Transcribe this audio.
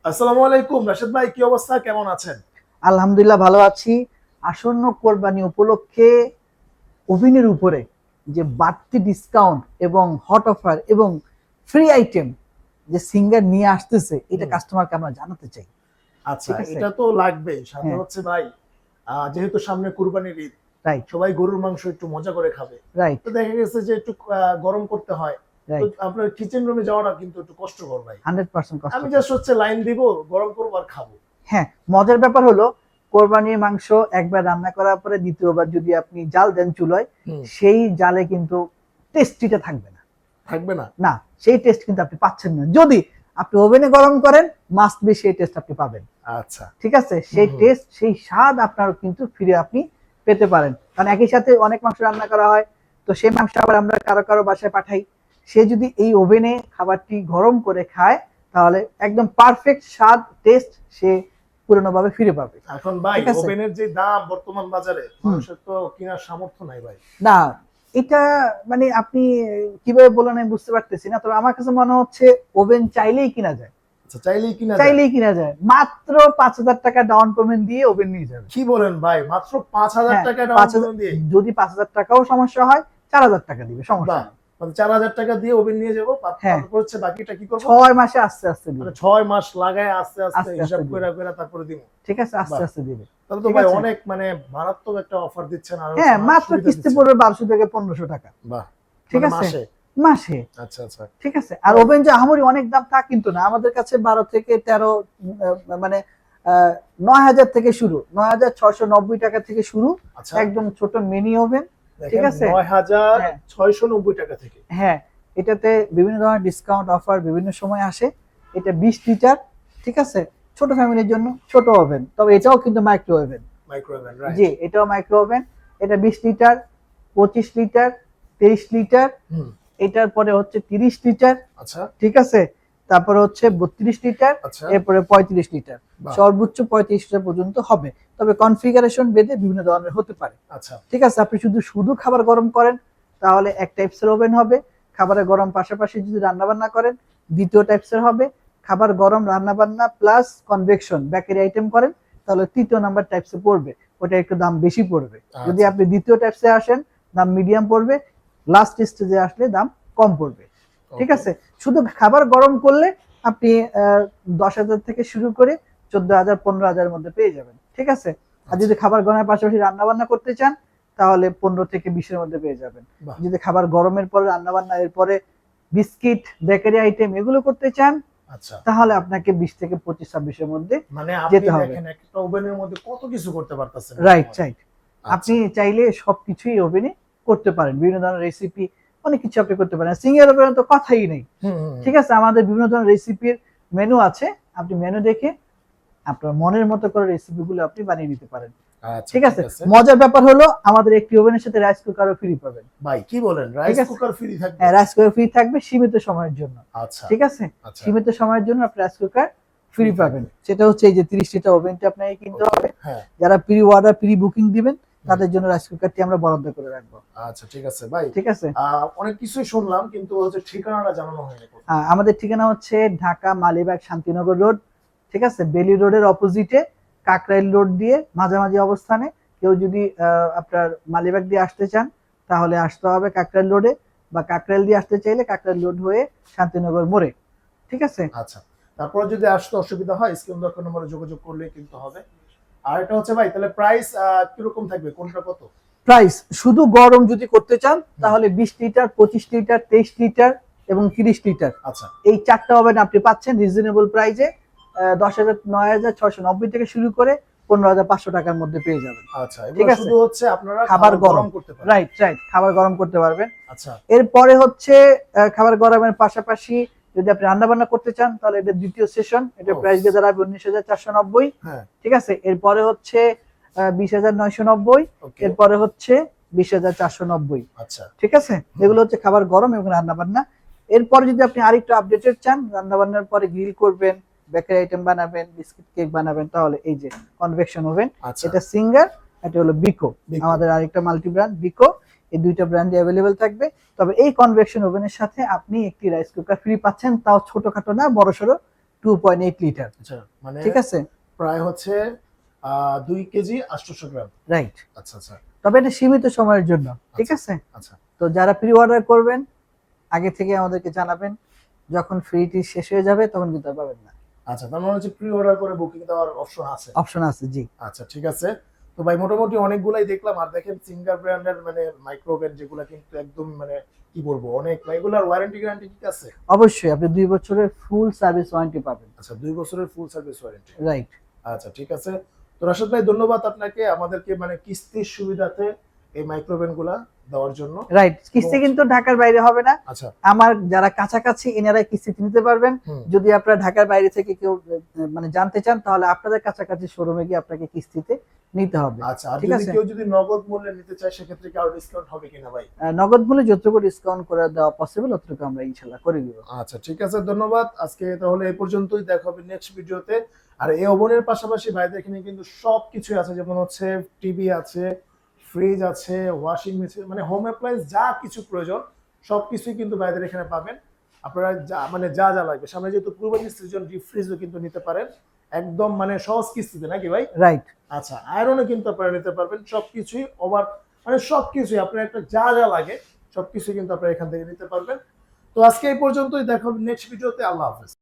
আসসালামু আলাইকুম রাশেদ ভাই, কি অবস্থা, কেমন আছেন? আলহামদুলিল্লাহ ভালো আছি। আসন্ন কোরবানি উপলক্ষে ওভেনের উপরে যে বাড়তি ডিসকাউন্ট এবং হট অফার এবং ফ্রি আইটেম যে সিঙ্গার নিয়ে আসতেছে, এটা হুম। কাস্টমারকে আমরা জানাতে চাই। আচ্ছা, ঠিক আছে? এটা তো লাগবেই, সাথে হ্যাঁ, হচ্ছে ভাই যেহেতু সামনে কুরবানির ঈদ, রাইট, সবাই গরুর মাংস একটু মজা করে খাবে। রাইট, তো দেখা গেছে যে একটু গরম করতে হয়। তো রাইট। আপনার কিচেন রুমে যাওয়াটা কিন্তু একটু কষ্টকর ভাই। 100% আমি কষ্টকর। জাস্ট হচ্ছে লাইন দিব, গরম করবো আর খাবো। হ্যাঁ, মজার ব্যাপার হলো কোরবানির মাংস একবার রান্না করার পরে দ্বিতীয়বার যদি আপনি জাল দেন চুলায়, হুম। সেই জালে কিন্তু টেস্টিটা থাকবে না। থাকবে না। না, সেই টেস্ট কিন্তু আপনি পাচ্ছেন না। যদি আপনি ওভেনে গরম করেন, মাস্ট বি সেই টেস্ট আপনি পাবেন। আচ্ছা। ঠিক আছে? হুম সেই হুম। টেস্ট, সেই স্বাদ আপনার কিন্তু ফিরে আপনি পেতে পারেন। কারণ একই সাথে অনেক মাংস রান্না করা হয়। তো সেই মাংস আবার আমরা কারো বাসায় পাঠাই। সে যদি এই ওভেনে খাবারটি গরম করে খায়, তাহলে একদম পারফেক্ট স্বাদ, টেস্ট সে পুরনোভাবে ফিরে পাবে। এখন ভাই ঠিক আছে? ওভেনের যে দাম বর্তমান বাজারে, হুম। মানুষের তো কেনার সামর্থ্য নাই ভাই। না, এটা মানে আপনি কিভাবে বললেন আমি বুঝতে পারতেছি না। তবে আমার কাছে মনে হচ্ছে ওভেন চাইলেই কিনা যায়। আচ্ছা, চাইলেই কিনা যায়? চাইলেই কিনা যায়। মাত্র ৳৫,০০০ ডাউন পেমেন্ট দিয়ে ওভেন নিয়ে যাবেন। কি বলেন ভাই, মাত্র 5,000 হ্যাঁ, টাকা ডাউন ৫,০০০ পেমেন্ট দিয়ে? যদি ৳৫,০০০ সমস্যা হয়, ৳৪,০০০ দিবে, সমস্যা বাহ! নেই। মানে ৪,০০০ টাকা দিয়ে ওভেন নিয়ে যাবো। হ্যাঁ, তারপর হচ্ছে বাকিটা কি করব? ৬ মাসে আস্তে মানে দিবে। ৬ মাস লাগায় আস্তে, আস্তে আস্তে, হিসাব আস্তে দিবে। কইরা তারপরে দিমু। ঠিক আছে? আস্তে, বাহ! আস্তে দিবে। তাহলে তো ঠিক ভাই আছে? অনেক মানে মারাত্মক একটা অফার দিচ্ছেন, আর হচ্ছে হ্যাঁ, মাত্র সুবিধা কিস্তি দিচ্ছেন। পড়বে ৳১২০০ থেকে ৳১৫০০। বাহ! ঠিক মানে আছে? মাসে? মাসে। আচ্ছা, আচ্ছা। ঠিক আছে? আর ভাই, ওভেন যে আহামরি অনেক দাম তা কিন্তু না। আমাদের কাছে ১২ থেকে ১৩ মানে আ ৯,০০০ থেকে শুরু। ৳৯,৬৯০ থেকে শুরু। আচ্ছা, একদম ছোট মিনি ওভেন। ঠিক দেখেন আছে? হ্যাঁ, ৯,৬৯০ টাকা থেকে। হ্যাঁ, এটাতে বিভিন্ন ধরনের ডিসকাউন্ট অফার বিভিন্ন সময় আসে। এটা ২০ লিটার। ঠিক আছে? ছোট ফ্যামিলির জন্য ছোট ওভেন। তবে আচ্ছা, এটাও কিন্তু মাইক্রো ওভেন। Microwave, right. জি, এটাও মাইক্রো ওভেন। এটা ২০ লিটার, ২৫ লিটার, ২৩ লিটার, হুম, এটার পরে হচ্ছে ৩০ লিটার। আচ্ছা, ঠিক আছে? তারপরে হচ্ছে ৩২ লিটার, আচ্ছা, এরপরে ৩৫ লিটার। বাহ! সর্বোচ্চ ৩৫ লিটার পর্যন্ত হবে। তবে কনফিগারেশন ভেদে বিভিন্ন ধরনের হতে পারে। আচ্ছা, ঠিক আছে? আপনি শুধু খাবার গরম করেন, তাহলে এক টাইপসের ওভেন হবে। খাবারের গরম পাশাপাশি যদি রান্নাবান্না করেন, দ্বিতীয় টাইপসের হবে। খাবার গরম রান্নাবান্না প্লাস কনভেকশন বেকারি আইটেম করেন, তাহলে তৃতীয় নাম্বার টাইপসে পড়বে। ওটা একটু দাম বেশি পড়বে। যদি আচ্ছা, আপনি দ্বিতীয় টাইপসে আসেন, দাম মিডিয়াম পড়বে। লাস্ট স্টেজে আসলে দাম কম পড়বে। ঠিক ওকে, আছে? শুধু খাবার গরম করলে আপনি ১০,০০০ থেকে শুরু করে ১৪,০০০, ১৫,০০০ মধ্যে পেয়ে যাবেন। ঠিক আছে? আর আচ্ছা, যদি খাবার গরমের পাশাপাশি রান্নাবান্না করতে চান, তাহলে ১৫ থেকে ২০ এর মধ্যে পেয়ে যাবেন। বাহ! যদি খাবার গরমের পরে রান্নাবান্না, এরপরে বিস্কিট, বেকারি আইটেম এগুলো করতে চান, আচ্ছা। তাহলে আপনাকে ২০ থেকে ২৫, ২৬ এর মধ্যে মানে আপনি যেতে হবে। দেখেন একটা ওভেনের মধ্যে কত কিছু করতে পারতেছেন রাইট, বর্তমানে। রাইট। আপনি আচ্ছা। চাইলে সবকিছুই ওভেনে করতে পারেন। বিভিন্ন ধরনের রেসিপি, অনেক কিছু আপনি করতে পারেন। সিঙ্গার ওভেনে তো কথাই নেই। হুম, হুম, হুম। ঠিক আছে? আমাদের বিভিন্ন ধরনের রেসিপির মেনু আছে। আপনি মেনু দেখে আপনার মনের মতো করে রেসিপি গুলো আপনি বানিয়ে নিতে পারেন। আচ্ছা, ঠিক ঠিক আছে? আছে। মজার ব্যাপার হলো আমাদের একটি ওভেনের সাথে রাইস কুকারও ফ্রি পাবেন। ভাই কি বলেন? ঠিক রাইস আছে? কুকার ফ্রি থাকবে? হ্যাঁ, রাইস কুকার ফ্রি থাকবে সীমিত সময়ের জন্য। আচ্ছা, ঠিক আছে? আচ্ছা। সীমিত সময়ের জন্য আপনি রাইস কুকার ফ্রি ফ্রি পাবেন। থাকবে। সেটা হচ্ছে এই যে ৩০ লিটার ওভেনটা আপনাকে কিনতে ওকে, হবে। হ্যাঁ। যারা প্রি অর্ডার, প্রি বুকিং দিবেন, হুম। তাদের জন্য রাইস কুকারটি আমরা বরাদ্দ করে রাখবো। আচ্ছা, ঠিক আছে ভাই। ঠিক আছে? অনেক কিছুই শুনলাম, কিন্তু হচ্ছে ঠিকানাটা জানানো হয়নি কোথায়। আমাদের ঠিকানা হচ্ছে ঢাকা মালিবাগ শান্তিনগর রোড। ঠিক আছে? বেলি রোডের অপোজিটে কাকরাইল রোড দিয়ে মাঝামাঝি অবস্থানে। কেউ যদি আপনার মালিবাগ দিয়ে আসতে চান, তাহলে আসতে হবে কাকরাইল রোডে, বা কাকরাইল দিয়ে আসতে চাইলে কাকরাইল রোড হয়ে শান্তিনগর মোড়ে। ঠিক আছে? আচ্ছা। তারপরে যদি আসতে অসুবিধা হয়, স্ক্রিন দেওয়া নম্বরে যোগাযোগ করলেই কিন্তু হবে। আর এটা হচ্ছে ভাই, তাহলে প্রাইস কিরকম থাকবে? কোনটা কত? প্রাইস শুধু গরম যদি করতে চান, হুম। তাহলে ২০ লিটার, ২৫ লিটার, ২৩ লিটার এবং ৩০ লিটার। আচ্ছা, এই ৪ টা ওভেন আপনি পাচ্ছেন রিজনেবল প্রাইসে। ১০,০০০, ৯,৬৯০ থেকে শুরু করে ১৫,৫০০ টাকার মধ্যে পেয়ে যাবেন। আচ্ছা। ঠিক এগুলো আছে? শুধু হচ্ছে আপনারা খাবার খাবার গরম। গরম করতে পারেন। Right, right. খাবার গরম করতে পারবেন। আচ্ছা, এরপরে হচ্ছে খাবার গরমের পাশাপাশি যদি আপনি রান্না-বান্না করতে চান, তাহলে এটা দ্বিতীয় সেশন। এটার ওফ! প্রাইস দিয়ে দাঁড়াবে ১৯,৪৯০। হ্যাঁ, ঠিক আছে? এরপরে হচ্ছে ২০,৯৯০। ওকে। এরপরে হচ্ছে ২০,৪৯০। আচ্ছা। ঠিক আছে? হুম। এগুলো হচ্ছে খাবার গরম এবং রান্না-বান্না। এরপরে যদি আপনি আরেকটু আপডেটেড চান, রান্না-বান্নার পরে গ্রিল করবেন, বেকারি আইটেম বানাবেন, বিস্কিট কেক বানাবেন, তাহলে এই যে কনভেকশন ওভেন। আচ্ছা, এটা সিঙ্গার, এটা হলো বিকো। বিকো। আমাদের আরেকটা মাল্টি ব্র্যান্ড বিকো। এই ২ টা ব্র্যান্ডই अवेलेबल থাকবে। তবে এই কনভেকশন ওভেনের সাথে আপনি একটি রাইস কুকার ফ্রি পাচ্ছেন। তাও ছোটখাটো না, বড়সড় 2.8 লিটার, আচ্ছা মানে ঠিক আছে? প্রায় হচ্ছে 2 কেজি 800 গ্রাম। রাইট। আচ্ছা আচ্ছা তবে এটা সীমিত সময়ের জন্য, ঠিক আছে? আচ্ছা তো যারা প্রি অর্ডার করবেন আগে থেকে আমাদেরকে জানাবেন, যখন ফ্রিটি শেষ হয়ে যাবে তখন কিন্তু আর পাবেন না। আচ্ছা, তার মানে হচ্ছে প্রি অর্ডার করে বুকিং দেওয়ার অপশন আছে। অপশন আছে, জি। আচ্ছা ঠিক আছে। তো ভাই মোটামুটি অনেকগুলাই দেখলাম, আর দেখেন সিঙ্গার ব্র্যান্ডের মানে মাইক্রোওভেন যেগুলো কিন্তু একদম মানে কি বলবো অনেক, এগুলার ওয়ারেন্টি গ্যারান্টি ঠিক আছে? অবশ্যই আপনি 2 বছরের ফুল সার্ভিস ওয়ারেন্টি পাবেন। আচ্ছা 2 বছরের ফুল সার্ভিস ওয়ারেন্টি। রাইট। আচ্ছা ঠিক আছে। তো রাশেদ ভাই ধন্যবাদ আপনাকে আমাদেরকে মানে কিস্তির সুবিধাতে এই মাইক্রোওভেন গুলা দেওয়ার জন্য। রাইট, কিস্তি কিন্তু ঢাকার বাইরে হবে না। আচ্ছা আমার যারা কাছাকাছি এনারাই কিস্তিতে নিতে পারবেন। হুম। যদি আপনারা ঢাকার বাইরে থেকে কেউ মানে জানতে চান, তাহলে আপনাদের কাছাকাছি শোরুমে গিয়ে আপনাকে কিস্তিতে নিতে হবে। আচ্ছা, আর ঠিক যদি আছে? কেউ যদি নগদ মূল্যে নিতে চায় সেক্ষেত্রে কি আরো ডিসকাউন্ট হবে কিনা ভাই? নগদ মূল্যে যতটুকু ডিসকাউন্ট করে দেওয়া পসিবল ততটুকু আমরা ইনশাল্লাহ করে দিব। আচ্ছা ঠিক আছে, ধন্যবাদ। আজকে তাহলে এই পর্যন্তই, দেখা হবে নেক্সট ভিডিওতে। আর এই ওভেনের পাশাপাশি ভাইদের এখানে কিন্তু সবকিছু আছে, যেমন হচ্ছে টিভি আছে, ফ্রিজ আছে, ওয়াশিং মেশিন, মানে হোম অ্যাপ্লায়েন্স যা কিছু প্রয়োজন সবকিছুই কিন্তু ভাইদের এখানে পাবেন। আপনারা যা মানে যা যা লাগবে, সামনে যেহেতু কুরবানির সিজন, ডিপ ফ্রিজও কিন্তু নিতে পারেন একদম মানে সহজ কিস্তিতে, নাকি ভাই? রাইট। আচ্ছা, আয়রনও কিন্তু আপনারা নিতে পারবেন, সবকিছুই ওভার মানে সবকিছুই আপনার একটা যা যা লাগে সবকিছুই কিন্তু আপনারা এখান থেকে নিতে পারবেন। তো আজকে এই পর্যন্তই, দেখা হবে নেক্সট ভিডিওতে। আল্লাহ হাফেজ।